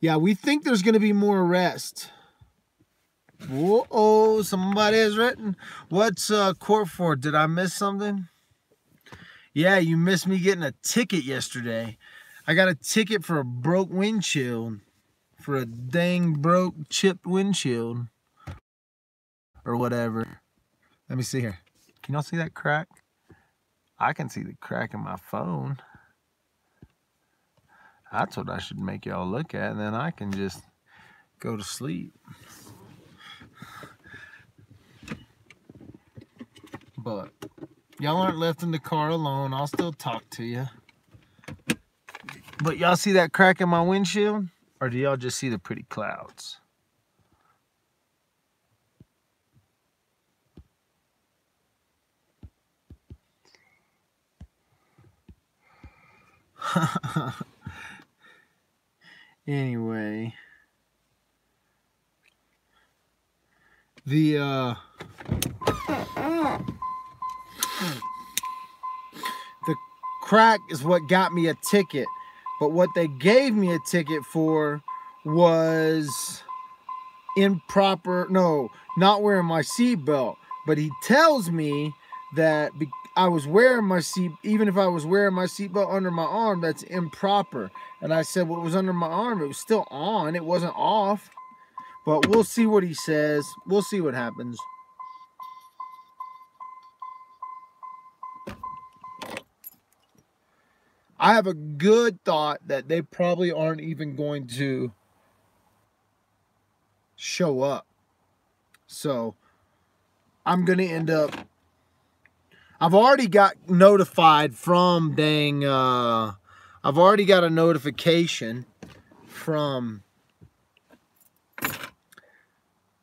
Yeah, we think there's going to be more arrests. Whoa, somebody has written. What's court for? Did I miss something? Yeah, you missed me getting a ticket yesterday. I got a ticket for a broke windshield. For a dang broke chipped windshield. Or whatever. Let me see here. Can y'all see that crack? I can see the crack in my phone. That's what I should make y'all look at, and then I can just go to sleep. But y'all aren't left in the car alone. I'll still talk to you. But y'all see that crack in my windshield? Or do y'all just see the pretty clouds? Anyway. The crack is what got me a ticket. But what they gave me a ticket for was improper, no, not wearing my seatbelt. But he tells me that I was wearing my seat, even if I was wearing my seatbelt under my arm, that's improper. And I said, well, it was under my arm. It was still on. It wasn't off. But we'll see what he says. We'll see what happens. I have a good thought that they probably aren't even going to show up. So I'm going to end up, I've already got notified from I've already got a notification from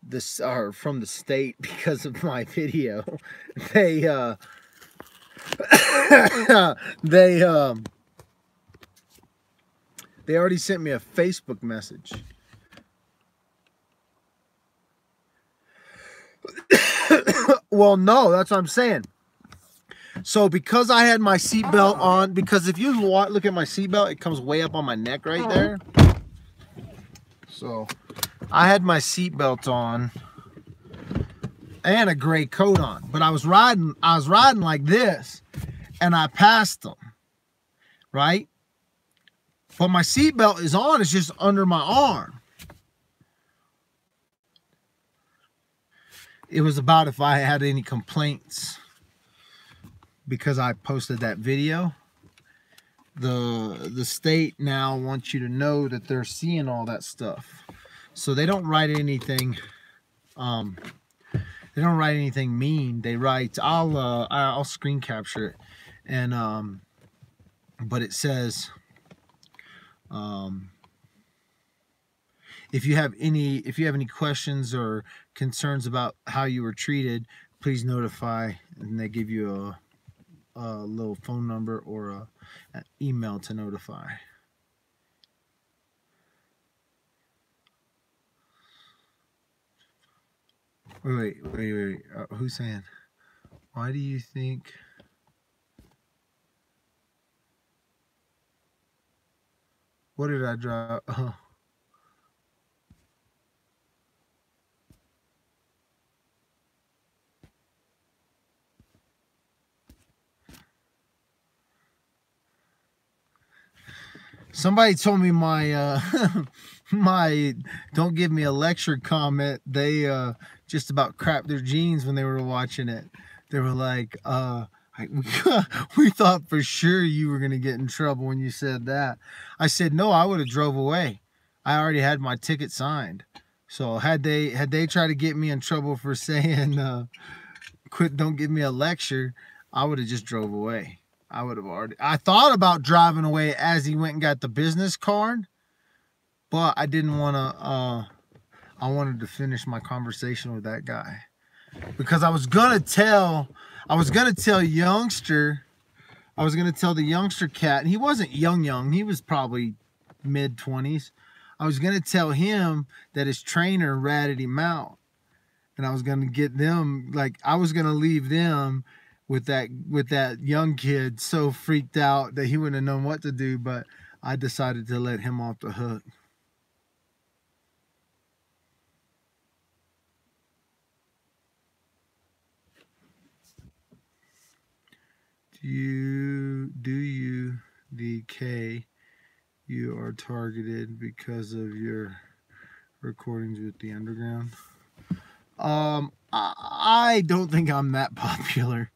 this, or from the state, because of my video. They already sent me a Facebook message. Well, no, that's what I'm saying. So because I had my seatbelt on, because if you look at my seatbelt, it comes way up on my neck right there. So I had my seatbelt on and a gray coat on, but I was riding like this, and I passed them, right? But my seatbelt is on, it's just under my arm. It was about if I had any complaints because I posted that video. The state now wants you to know that they're seeing all that stuff. So they don't write anything they don't write anything mean. They write, I'll screen capture it, and but it says, if you have any questions or concerns about how you were treated, please notify. And they give you a little phone number or an email to notify. Wait. Who's saying? Why do you think? What did I drop? Oh. Somebody told me my my "don't give me a lecture" comment, they just about crapped their jeans when they were watching it. They were like, we thought for sure you were gonna get in trouble when you said that. I said, no, I would have drove away. I already had my ticket signed. So had they tried to get me in trouble for saying don't give me a lecture, I would have just drove away. I thought about driving away as he went and got the business card, but I didn't want to, I wanted to finish my conversation with that guy. Because I was going to tell youngster, I was going to tell the youngster cat, and he wasn't young, he was probably mid-20s. I was going to tell him that his trainer ratted him out. And I was going to get them, like, I was going to leave them with that young kid so freaked out that he wouldn't have known what to do, but I decided to let him off the hook. the K, you are targeted because of your recordings with the underground. I don't think I'm that popular.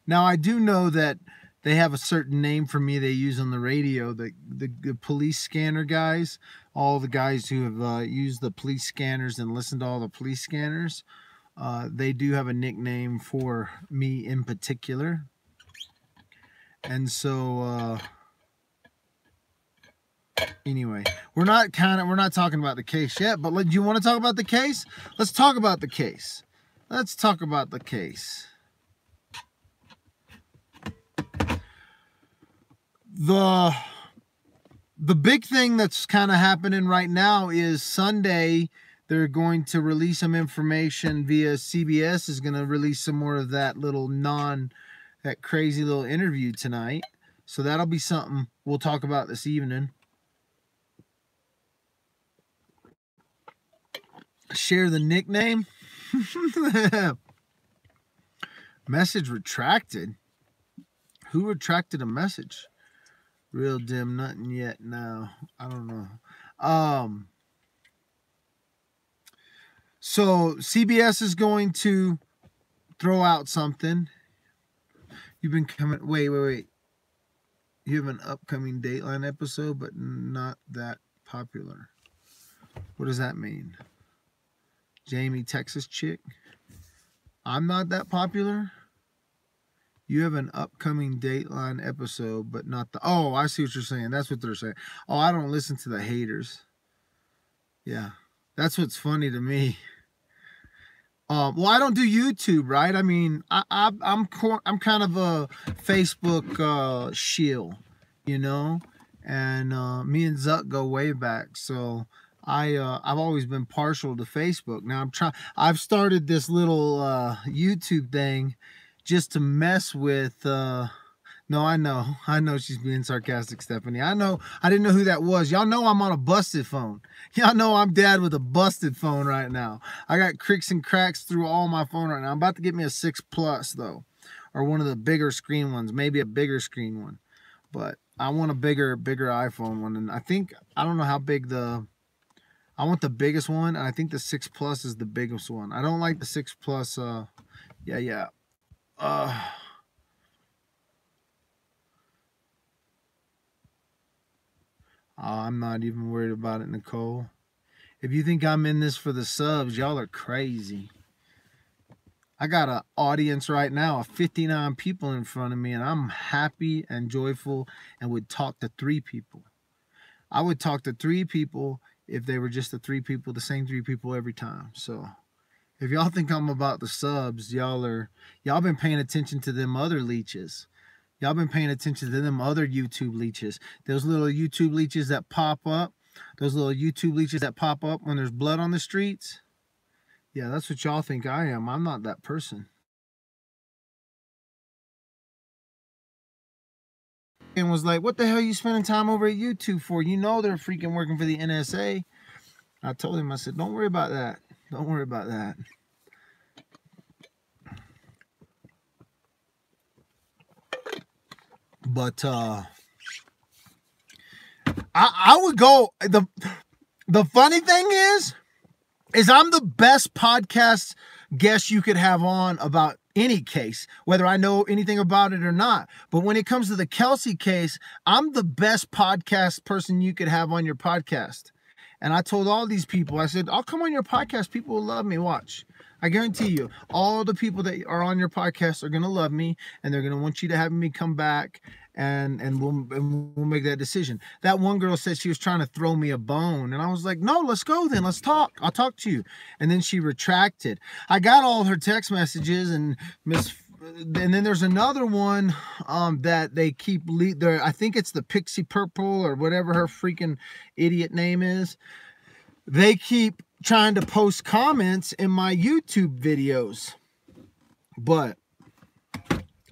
Now, I do know that they have a certain name for me they use on the radio, the police scanner guys, all the guys who have used the police scanners and listened to all the police scanners. They do have a nickname for me in particular. And so, anyway, we're not talking about the case yet, but do you want to talk about the case? Let's talk about the case. Let's talk about the case. The big thing that's kind of happening right now is Sunday they're going to release some information via CBS is going to release some more of that that crazy little interview tonight. So that'll be something we'll talk about this evening. Share the nickname. Message retracted. Who retracted a message? Real dim, nothing yet. No, I don't know. So CBS is going to throw out something. You've been coming. Wait. You have an upcoming Dateline episode, but not that popular. What does that mean? Jamie, Texas chick. I'm not that popular. You have an upcoming Dateline episode, but not the... Oh, I see what you're saying. That's what they're saying. Oh, I don't listen to the haters. Yeah. That's what's funny to me. Well, I don't do YouTube, right? I mean, I'm kind of a Facebook shill, you know? And me and Zuck go way back. So I've always been partial to Facebook. Now I've started this little YouTube thing just to mess with no, I know she's being sarcastic, Stephanie. I didn't know who that was. Y'all know I'm on a busted phone. Y'all know I'm dad with a busted phone right now. I got cricks and cracks through all my phone right now. I'm about to get me a 6 Plus though, or one of the bigger screen ones, maybe a bigger screen one. But I want a bigger iPhone one, and I don't know how big I want the biggest one, and I think the 6 Plus is the biggest one. I don't like the 6 Plus. Yeah. I'm not even worried about it, Nicole. If you think I'm in this for the subs, y'all are crazy. I got an audience right now of 59 people in front of me, and I'm happy and joyful and would talk to 3 people. I would talk to 3 people if they were just the 3 people, the same 3 people every time. So if y'all think I'm about the subs, y'all been paying attention to them other leeches. Y'all been paying attention to them other YouTube leeches. Those little YouTube leeches that pop up. Those little YouTube leeches that pop up when there's blood on the streets. Yeah, that's what y'all think I am. I'm not that person. And was like, what the hell are you spending time over at YouTube for? You know they're freaking working for the NSA. I told him, I said, don't worry about that. Don't worry about that. But I would go. The funny thing is I'm the best podcast guest you could have on about any case, whether I know anything about it or not. But when it comes to the Kelsey case, I'm the best podcast person you could have on your podcast. And I told all these people, I said, I'll come on your podcast. People will love me. Watch. I guarantee you, all the people that are on your podcast are going to love me, and they're going to want you to have me come back, and we'll make that decision. That one girl said she was trying to throw me a bone, and I was like, no, let's go then. Let's talk. I'll talk to you. And then she retracted. I got all her text messages, and then there's another one that they keep I think it's the Pixie Purple or whatever her freaking idiot name is. They keep trying to post comments in my YouTube videos, but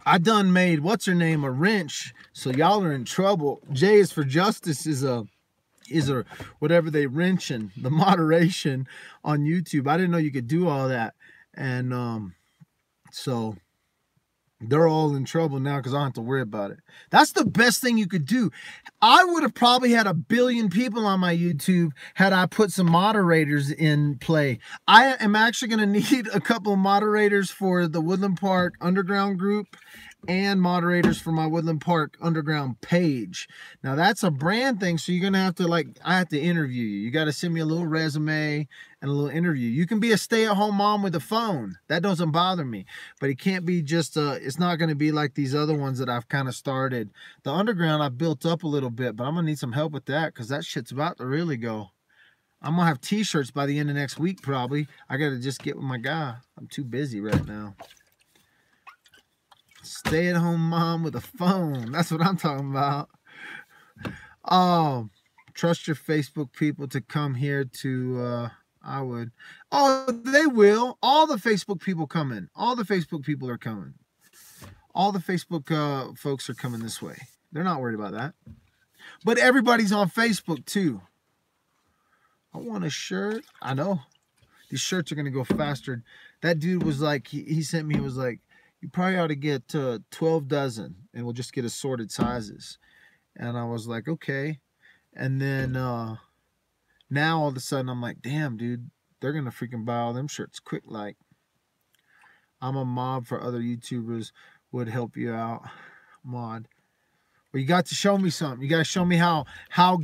I done made what's her name a wrench, so y'all are in trouble. J is for justice is a whatever they wrenching the moderation on YouTube. I didn't know you could do all that, and so They're all in trouble now because I don't have to worry about it. That's the best thing you could do. I would have probably had 1 billion people on my YouTube had I put some moderators in play. I am actually going to need a couple of moderators for the Woodland Park Underground group and moderators for my Woodland Park Underground page. Now that's a brand thing, so you're gonna have to, like, I have to interview you. You got to send me a little resume and a little interview. You can be a stay-at-home mom with a phone. That doesn't bother me, but it can't be just it's not going to be like these other ones that I've kind of started. The Underground I built up a little bit, but I'm gonna need some help with that because that shit's about to really go. I'm gonna have t-shirts by the end of next week probably. I gotta just get with my guy. I'm too busy right now. Stay-at-home mom with a phone. That's what I'm talking about. Trust your Facebook people to come here to, I would. Oh, they will. All the Facebook people coming. All the Facebook people are coming. All the Facebook folks are coming this way. They're not worried about that. But everybody's on Facebook too. I want a shirt. I know. These shirts are going to go faster. That dude was like, he sent me, he was like, you probably ought to get 12 dozen and we'll just get assorted sizes. And I was like, okay. And then now all of a sudden I'm like, damn, dude, they're going to freaking buy all them shirts quick. Like, I'm a mod for other YouTubers, would help you out. Mod. Well, you got to show me something. You got to show me how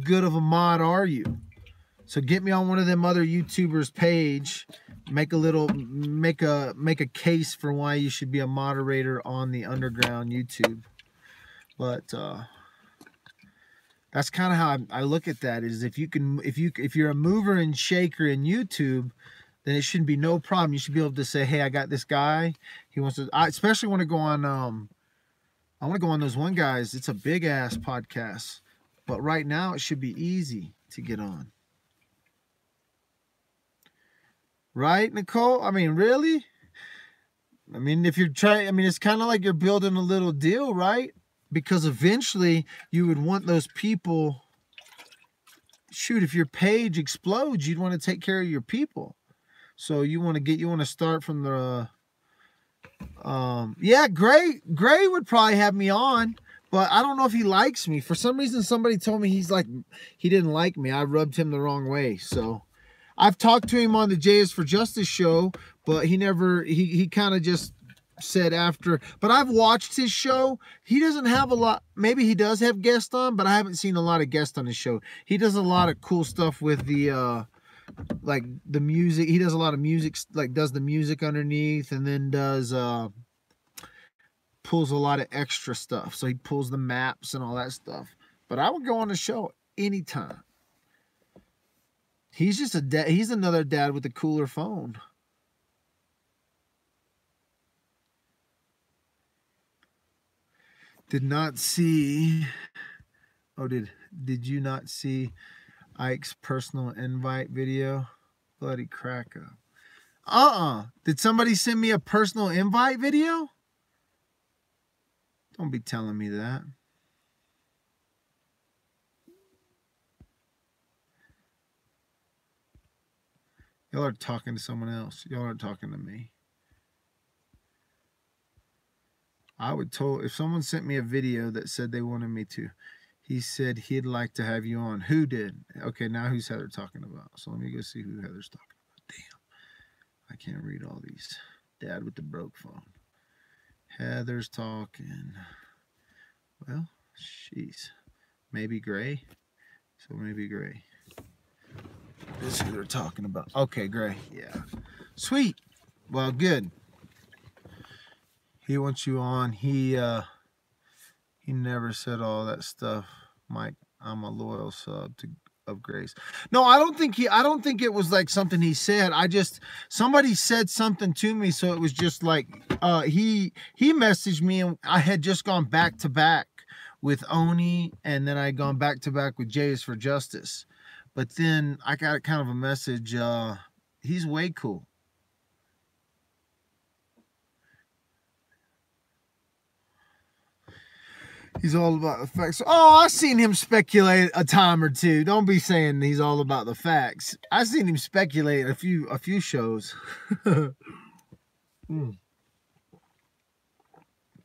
good of a mod are you. So get me on one of them other YouTubers page. Make a case for why you should be a moderator on the Underground YouTube. But that's kind of how I look at that. Is if you're a mover and shaker in YouTube, then it shouldn't be no problem. You should be able to say, hey, I got this guy. He wants to. I especially want to go on. I want to go on those one guys. It's a big ass podcast, but right now it should be easy to get on. Right, Nicole? I mean, really? I mean, if you're trying, I mean, it's kind of like you're building a little deal, right? Because eventually you would want those people. Shoot, if your page explodes, you'd want to take care of your people. So you want to start from the, yeah, Gray would probably have me on, but I don't know if he likes me. For some reason, somebody told me he didn't like me. I rubbed him the wrong way, so. I've talked to him on the J is for Justice show, but he kind of just said after, but I've watched his show. He doesn't have a lot, maybe he does have guests on, but I haven't seen a lot of guests on his show. He does a lot of cool stuff with the, like the music. He does a lot of music, like does the music underneath and then does, pulls a lot of extra stuff. So he pulls the maps and all that stuff, but I would go on the show anytime. He's just he's another dad with a cooler phone. Did not see. Oh, did you not see Ike's personal invite video? Bloody cracker. Did somebody send me a personal invite video? Don't be telling me that. Y'all are talking to someone else. Y'all aren't talking to me. If someone sent me a video that said they wanted me to, he said he'd like to have you on. Who did? Okay, now who's Heather talking about? So let me go see who Heather's talking about. Damn. I can't read all these. Dad with the broke phone. Heather's talking. Well, jeez. Maybe Gray. So maybe Gray. This is who they're talking about. Okay, Gray. Yeah. Sweet. Well, good. He wants you on. He never said all that stuff. Mike, I'm a loyal sub of Grace. No, I don't think it was like something he said. Somebody said something to me, so it was just like he messaged me, and I had just gone back to back with Oni, and then I had gone back to back with J is for Justice. But then I got kind of a message. He's way cool. He's all about the facts. Oh, I've seen him speculate a time or two. Don't be saying he's all about the facts. I've seen him speculate a few shows.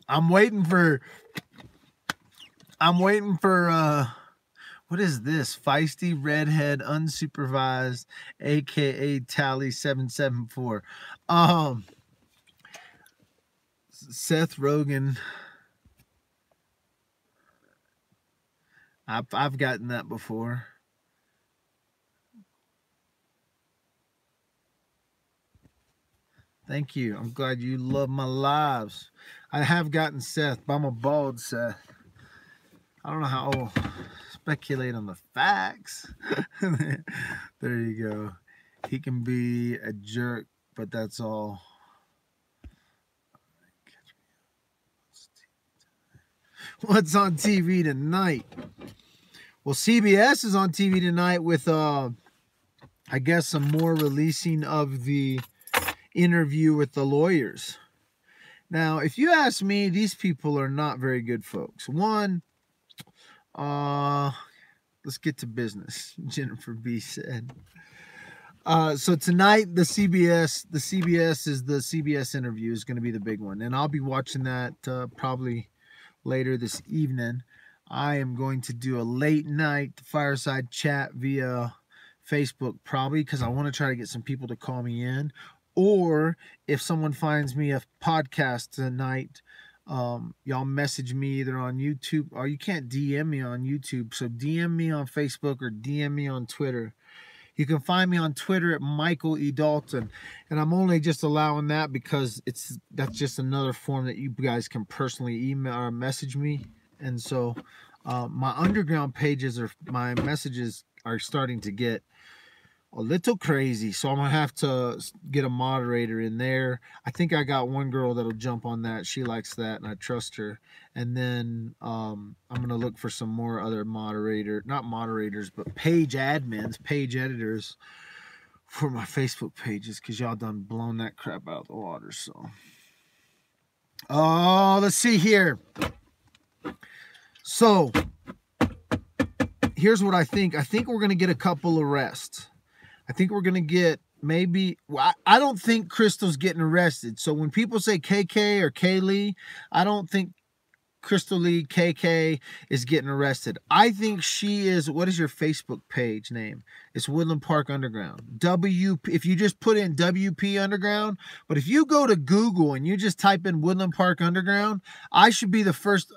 I'm waiting for what is this? Feisty Redhead Unsupervised, aka Tally 774. Seth Rogen. I've gotten that before. Thank you. I'm glad you love my lives. I have gotten Seth, but I'm a bald Seth. I don't know how. Speculate on the facts. There you go. He can be a jerk, but that's all. What's on TV tonight? Well, CBS is on TV tonight with, I guess, some more releasing of the interview with the lawyers. Now, if you ask me, these people are not very good folks. One, let's get to business, Jennifer B said. So tonight, the CBS interview is going to be the big one, and I'll be watching that probably later this evening. I am going to do a late night fireside chat via Facebook, probably because I want to try to get some people to call me in, or if someone finds me a podcast tonight, y'all message me either on YouTube, or you can't DM me on YouTube, so DM me on Facebook or DM me on Twitter. You can find me on Twitter at Michael E. Dalton, and I'm only just allowing that because that's just another form that you guys can personally email or message me. And so my underground pages, or my messages, are starting to get a little crazy, so I'm gonna have to get a moderator in there. I think I got one girl that'll jump on that. She likes that, and I trust her. And then I'm gonna look for some more other not moderators, but page admins, page editors for my Facebook pages, because y'all done blown that crap out of the water. So, let's see here. So here's what I think. I think we're gonna get a couple arrests. I think we're going to get maybe, I don't think Crystal's getting arrested. So when people say KK or Kaylee, I don't think Crystal Lee KK is getting arrested. I think she is. What is your Facebook page name? It's Woodland Park Underground. If you just put in WP Underground, but if you go to Google and you just type in Woodland Park Underground, I should be the first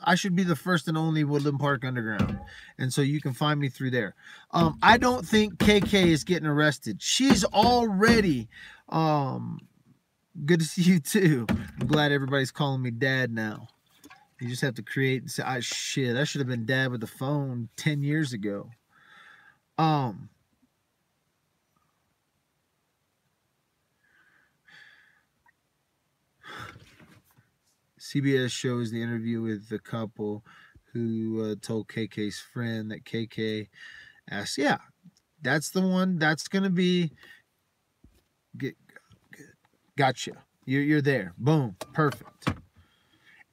and only Woodland Park Underground. And so you can find me through there. I don't think KK is getting arrested. She's already good to see you too. I'm glad everybody's calling me dad now. You just have to create and say, shit, I should have been dad with the phone 10 years ago. CBS shows the interview with the couple who told KK's friend that KK asked, yeah, that's the one. That's going to be, gotcha. You're there. Boom. Perfect.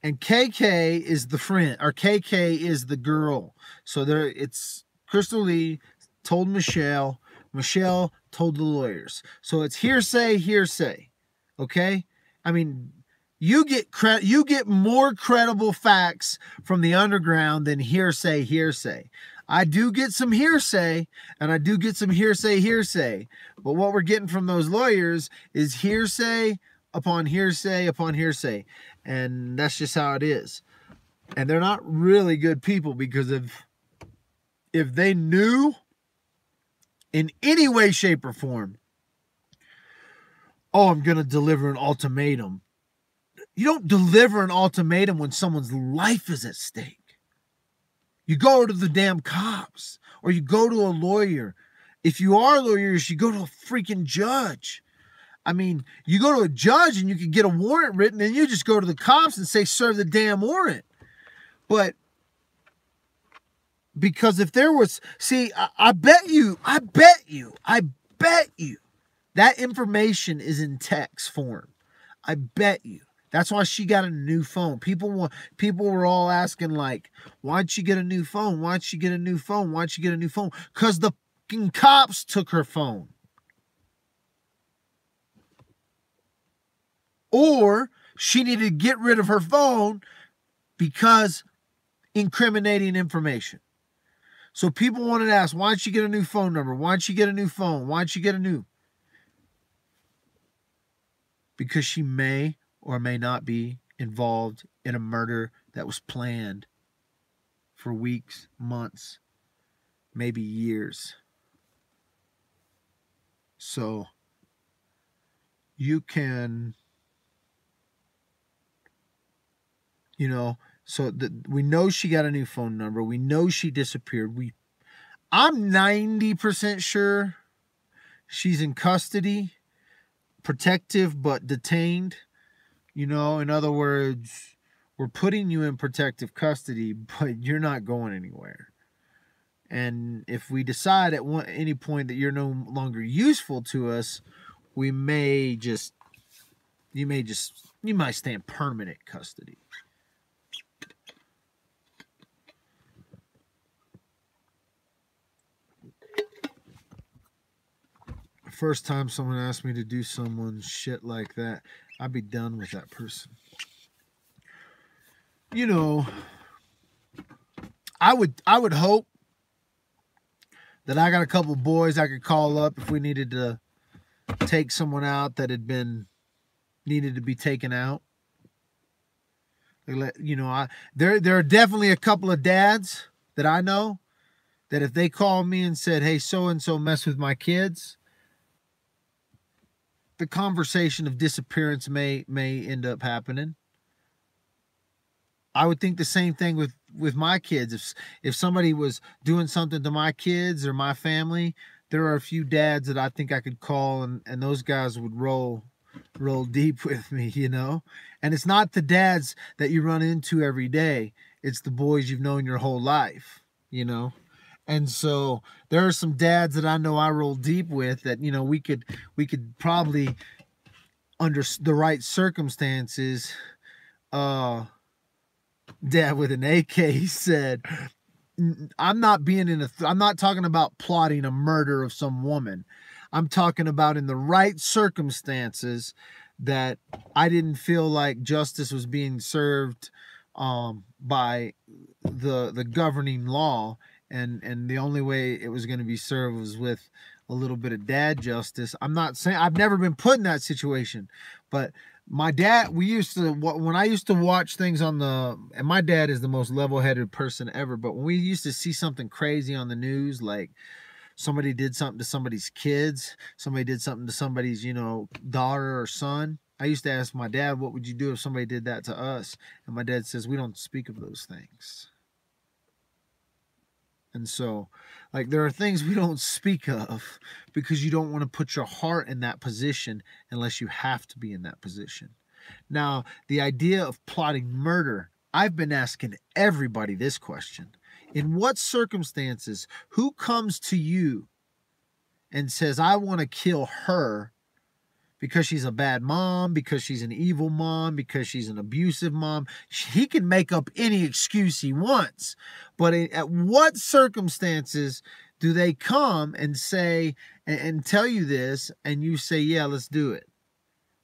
And KK is the friend, or KK is the girl. So it's Crystal Lee told Michelle, Michelle told the lawyers. So it's hearsay. Okay? I mean, you get more credible facts from the underground than hearsay. I do get some hearsay, and I do get some hearsay. But what we're getting from those lawyers is hearsay upon hearsay upon hearsay. And that's just how it is. And they're not really good people, because if they knew in any way, shape, or form, I'm going to deliver an ultimatum. You don't deliver an ultimatum when someone's life is at stake. You go to the damn cops, or you go to a lawyer. If you are lawyers, you go to a freaking judge. I mean, you go to a judge and you can get a warrant written, and you just go to the cops and say, serve the damn warrant. But because if there was, I bet you that information is in text form. I bet you. That's why she got a new phone. People were all asking, like, why'd she get a new phone? Why'd she get a new phone? Why'd she get a new phone? Because the fucking cops took her phone. Or she needed to get rid of her phone because incriminating information. So people wanted to ask, why don't you get a new phone number? Why don't you get a new phone? Why don't you get a new? Because she may or may not be involved in a murder that was planned for weeks, months, maybe years. So you can, so we know she got a new phone number. We know she disappeared. I'm 90% sure she's in custody, protective but detained. In other words, we're putting you in protective custody, but you're not going anywhere. And if we decide at any point that you're no longer useful to us, you might stay in permanent custody. First time someone asked me to do someone's shit like that, I'd be done with that person. I would hope that I got a couple boys I could call up if we needed to take someone out that needed to be taken out. There are definitely a couple of dads that I know that if they called me and said, hey, so-and-so mess with my kids, the conversation of disappearance may end up happening. I would think the same thing with my kids. If somebody was doing something to my kids or my family, there are a few dads that I think I could call and those guys would roll deep with me, And it's not the dads that you run into every day. It's the boys you've known your whole life, And so there are some dads that I know I roll deep with that, we could probably, under the right circumstances, Dad with an AK said, I'm not talking about plotting a murder of some woman. I'm talking about in the right circumstances that I didn't feel like justice was being served by the governing law, and the only way it was going to be served was with a little bit of dad justice. I'm not saying I've never been put in that situation, but my dad, when I used to watch things and my dad is the most level-headed person ever, but when we used to see something crazy on the news, like somebody did something to somebody's kids, somebody did something to somebody's, daughter or son, I used to ask my dad, what would you do if somebody did that to us? And my dad says, we don't speak of those things. And so, there are things we don't speak of because you don't want to put your heart in that position unless you have to be in that position. Now, the idea of plotting murder, I've been asking everybody this question. In what circumstances, who comes to you and says, I want to kill her because she's a bad mom, because she's an evil mom, because she's an abusive mom? He can make up any excuse he wants. But at what circumstances do they come and say and tell you this, and you say, yeah, let's do it,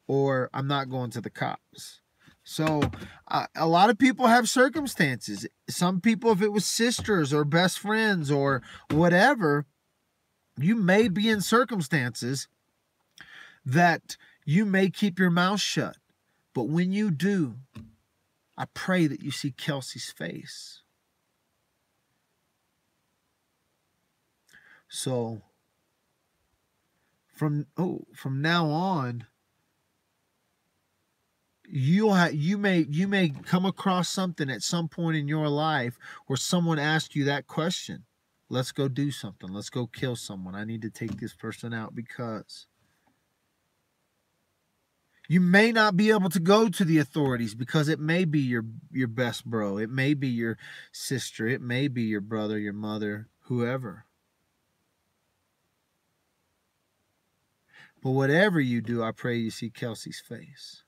or I'm not going to the cops? So a lot of people have circumstances. Some people, if it was sisters or best friends or whatever, you may be in circumstances that you may keep your mouth shut. But when you do, I pray that you see Kelsey's face. So from now on, you may come across something at some point in your life where someone asks you that question. Let's go do something. Let's go kill someone. I need to take this person out because you may not be able to go to the authorities because it may be your best bro. It may be your sister. It may be your brother, your mother, whoever. But whatever you do, I pray you see Kelsey's face.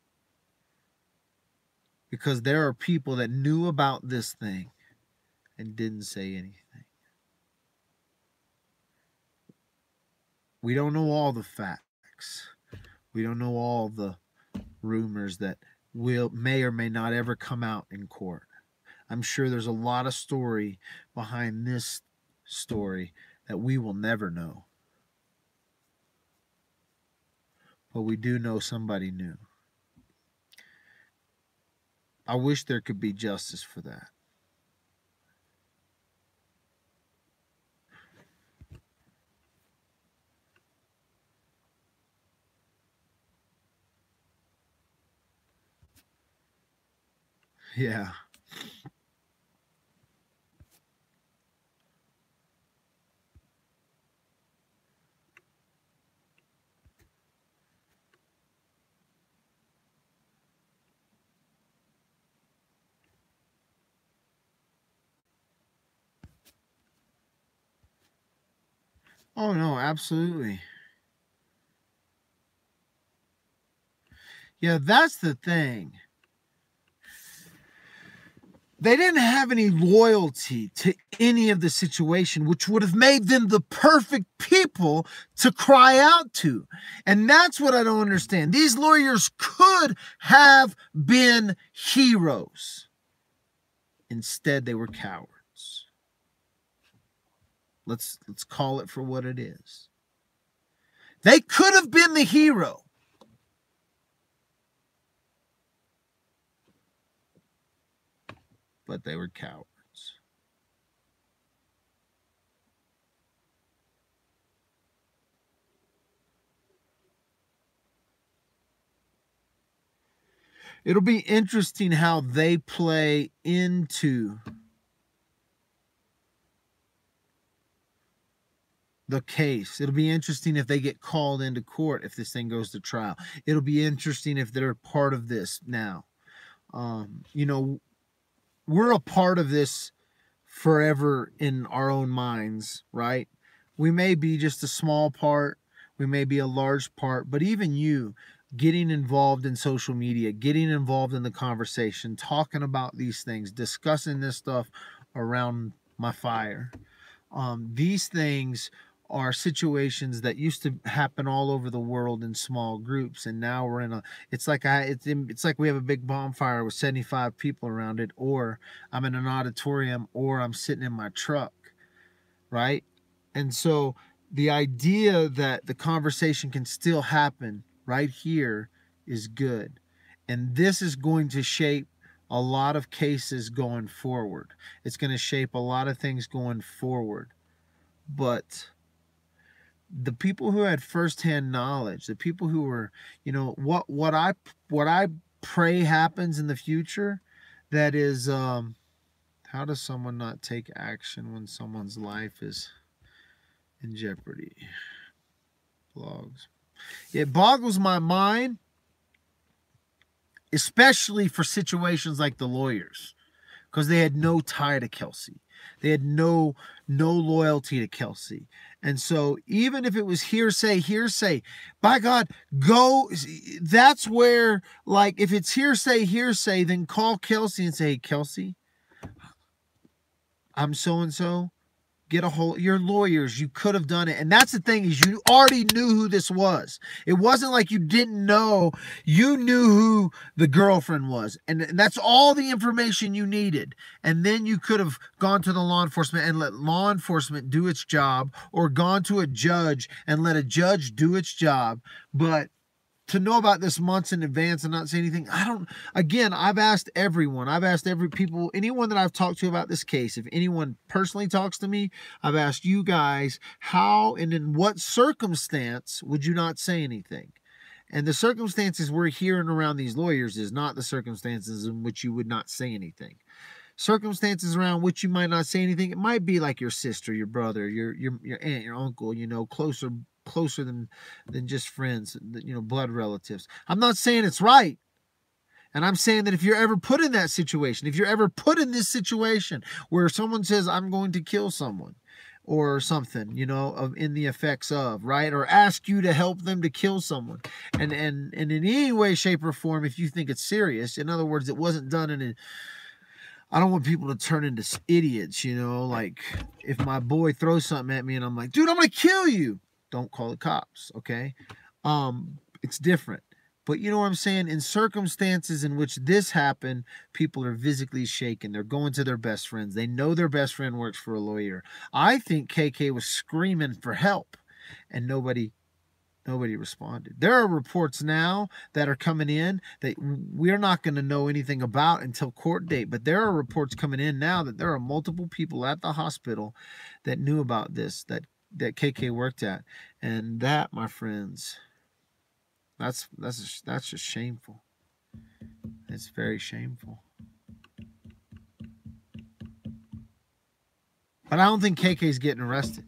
Because there are people that knew about this thing and didn't say anything. We don't know all the facts. We don't know all the rumors that may or may not ever come out in court. I'm sure there's a lot of story behind this story that we will never know. But we do know somebody knew. I wish there could be justice for that. Yeah. Oh, no, absolutely. Yeah, that's the thing. They didn't have any loyalty to any of the situation, which would have made them the perfect people to cry out to. And that's what I don't understand. These lawyers could have been heroes. Instead, they were cowards. Let's call it for what it is. They could have been the hero. But they were cowards. It'll be interesting how they play into the case. It'll be interesting if they get called into court if this thing goes to trial. It'll be interesting if they're part of this now. You know, we're a part of this forever in our own minds, right? We may be just a small part, we may be a large part, but even you getting involved in social media, getting involved in the conversation, talking about these things, discussing this stuff around my fire. These things are situations that used to happen all over the world in small groups, and now we're in a it's like we have a big bonfire with 75 people around it, or I'm in an auditorium, or I'm sitting in my truck, right? And so the idea that the conversation can still happen right here is good, and this is going to shape a lot of cases going forward. It's going to shape a lot of things going forward. But the people who had firsthand knowledge, the people who were, you know, what I pray happens in the future, that is, how does someone not take action when someone's life is in jeopardy? Blogs. It boggles my mind, especially for situations like the lawyers, because they had no tie to Kelsey. They had no loyalty to Kelsey. And so even if it was hearsay, by God, go. That's where, like, if it's hearsay, then call Kelsey and say, hey, Kelsey, I'm so-and-so. Get a hold. You're lawyers. You could have done it. And that's the thing, is you already knew who this was. It wasn't like you didn't know. You knew who the girlfriend was. And that's all the information you needed. And then you could have gone to the law enforcement and let law enforcement do its job, or gone to a judge and let a judge do its job. But to know about this months in advance and not say anything, I've asked everyone, anyone that I've talked to about this case, if anyone personally talks to me, I've asked you guys, how and in what circumstance would you not say anything? And the circumstances we're hearing around these lawyers is not the circumstances in which you would not say anything. Circumstances around which you might not say anything, it might be like your sister, your brother, your aunt, your uncle, you know, closer than just friends, you know, blood relatives. I'm not saying it's right. And I'm saying that if you're ever put in that situation, if you're ever put in this situation where someone says, I'm going to kill someone or something, you know, in the effects of, right? Or ask you to help them to kill someone. And in any way, shape, or form, if you think it's serious, in other words, it wasn't done in a, I don't want people to turn into idiots, you know, like if my boy throws something at me and I'm like, dude, I'm going to kill you. Don't call the cops, okay? It's different. But you know what I'm saying? In circumstances in which this happened, people are physically shaken. They're going to their best friends. They know their best friend works for a lawyer. I think KK was screaming for help, and nobody responded. There are reports now that are coming in that we're not going to know anything about until court date. But there are reports coming in now that there are multiple people at the hospital that knew about this, that KK worked at. And that, my friends, that's just shameful. It's very shameful. But I don't think KK's getting arrested.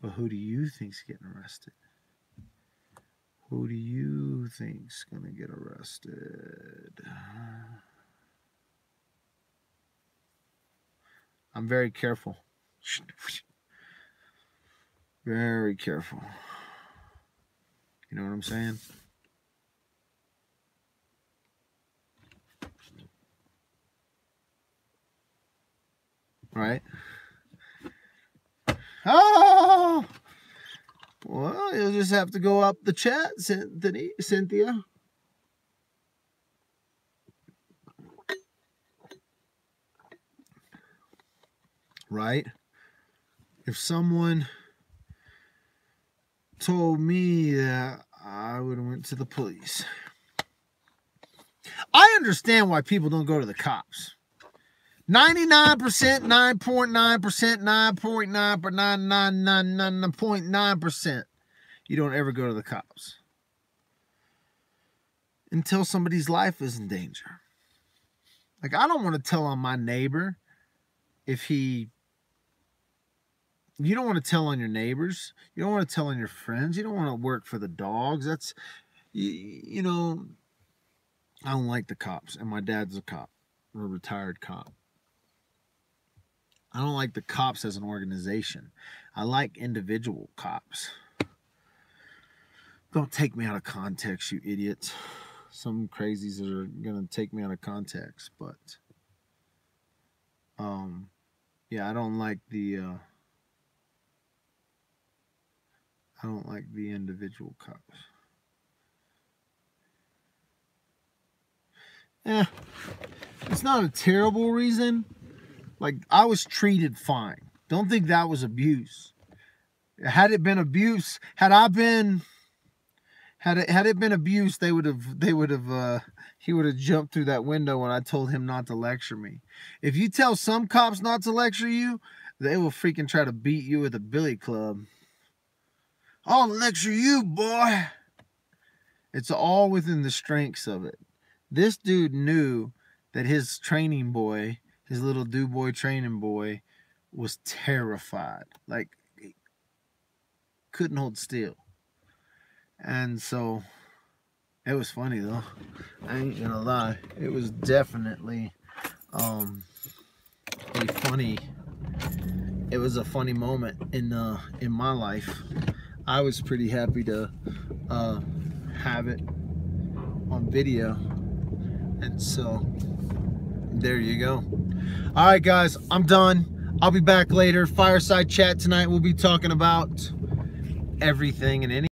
But who do you think's getting arrested? Who do you think's gonna get arrested? I'm very careful. Very careful. You know what I'm saying? Right? Oh! Well, you'll just have to go up the chat, Cynthia. Right? If someone told me that, I would have went to the police. I understand why people don't go to the cops. 99%, 9.9%, 9.9%, you don't ever go to the cops until somebody's life is in danger. Like, I don't want to tell on my neighbor if he... You don't want to tell on your neighbors. You don't want to tell on your friends. You don't want to work for the dogs. That's, you know, I don't like the cops. And my dad's a cop, a retired cop. I don't like the cops as an organization. I like individual cops. Don't take me out of context, you idiots. Some crazies that are going to take me out of context. But, yeah, I don't like the individual cops. It's not a terrible reason. Like, I was treated fine. Don't think that was abuse. Had it been abuse, had it been abuse, he would have jumped through that window when I told him not to lecture me. If you tell some cops not to lecture you, they will freaking try to beat you with a billy club. I'll lecture you, boy. It's all within the strengths of it. This dude knew that his training boy, his little do-boy training boy, was terrified. Like, he couldn't hold still. And so, it was funny, though. I ain't gonna lie. It was definitely a funny moment in my life. I was pretty happy to have it on video. And so, there you go. All right, guys, I'm done. I'll be back later. Fireside chat tonight. We'll be talking about everything and anything.